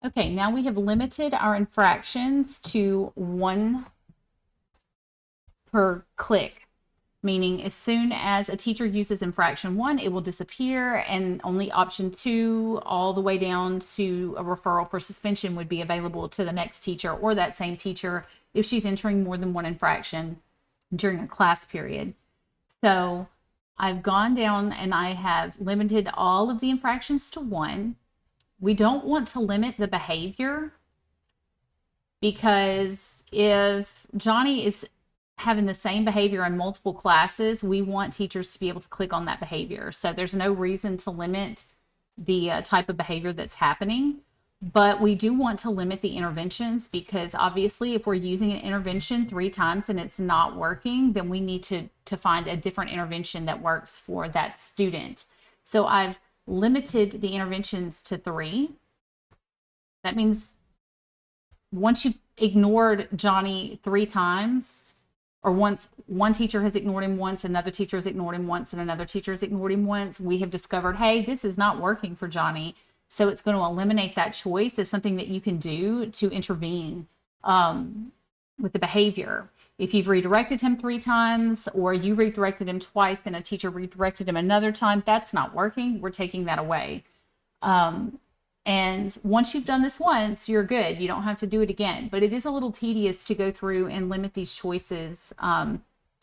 Okay, now we have limited our infractions to 1 per click, meaning as soon as a teacher uses infraction 1, it will disappear, and only option 2 all the way down to a referral for suspension would be available to the next teacher or that same teacher if she's entering more than 1 infraction during a class period. So I've gone down and I have limited all of the infractions to 1. We don't want to limit the behavior, because if Johnny is having the same behavior in multiple classes, we want teachers to be able to click on that behavior. So there's no reason to limit the type of behavior that's happening. But we do want to limit the interventions, because obviously if we're using an intervention 3 times and it's not working, then we need to find a different intervention that works for that student. So I've limited the interventions to 3. That means once you've ignored Johnny 3 times, or once one teacher has ignored him once, another teacher has ignored him once, and another teacher has ignored him once, we have discovered, hey, this is not working for Johnny. So it's going to eliminate that choice as something that you can do to intervene with the behavior. If you've redirected him 3 times, or you redirected him twice and a teacher redirected him another time, that's not working. We're taking that away. And once you've done this once, you're good. You don't have to do it again. But it is a little tedious to go through and limit these choices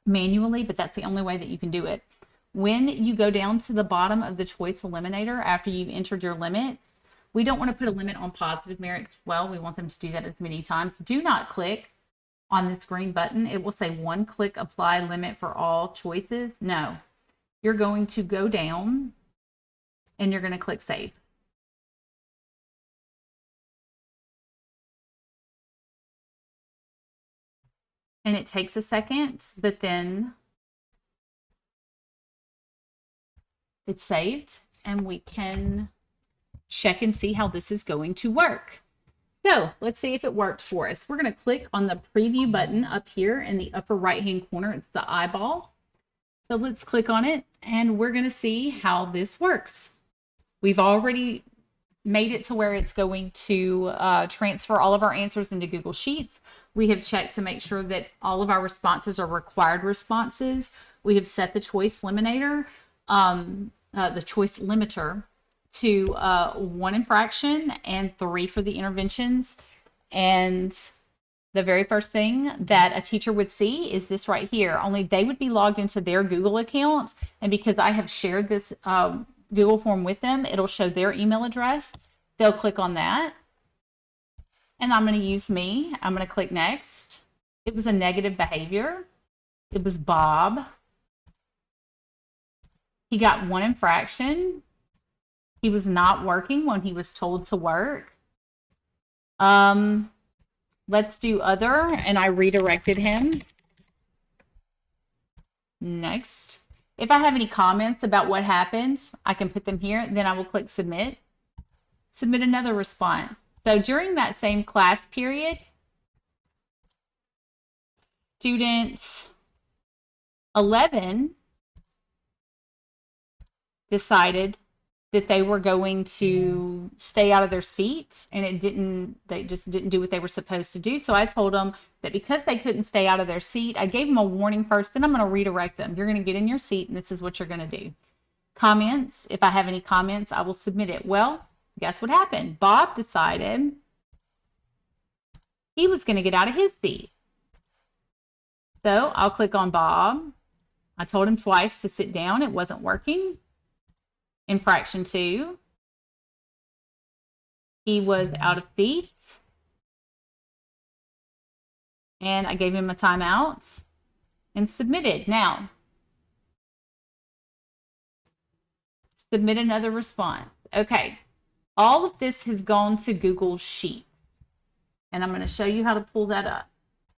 manually, but that's the only way that you can do it. When you go down to the bottom of the choice eliminator after you've entered your limits, we don't want to put a limit on positive merits. Well, we want them to do that as many times. Do not click on this green button. It will say 1 click apply limit for all choices. No, you're going to go down and you're going to click save. And it takes a second, but then it's saved, and we can check and see how this is going to work. So let's see if it worked for us. We're going to click on the preview button up here in the upper right hand corner. It's the eyeball. So let's click on it, and we're going to see how this works. We've already made it to where it's going to transfer all of our answers into Google Sheets. We have checked to make sure that all of our responses are required responses. We have set the choice limiter to 1 infraction and 3 for the interventions. And the very first thing that a teacher would see is this right here, only they would be logged into their Google account. And because I have shared this Google form with them, it'll show their email address. They'll click on that. And I'm going to use me. I'm going to click next. It was a negative behavior. It was Bob. He got 1 infraction. He was not working when he was told to work. Let's do other, and I redirected him. Next. If I have any comments about what happened, I can put them here. Then I will click submit. Submit another response. So during that same class period, student 11 decided that they were going to stay out of their seat, and they just didn't do what they were supposed to do. So I told them that because they couldn't stay out of their seat, I gave them a warning first, then I'm going to redirect them. You're going to get in your seat, and this is what you're going to do. Comments, if I have any comments, I will submit it. Well, guess what happened? Bob decided he was going to get out of his seat. So I'll click on Bob. I told him twice to sit down. It wasn't working. Infraction 2. He was out of seat. And I gave him a timeout and submitted. Now, submit another response. Okay. All of this has gone to Google Sheets. And I'm going to show you how to pull that up.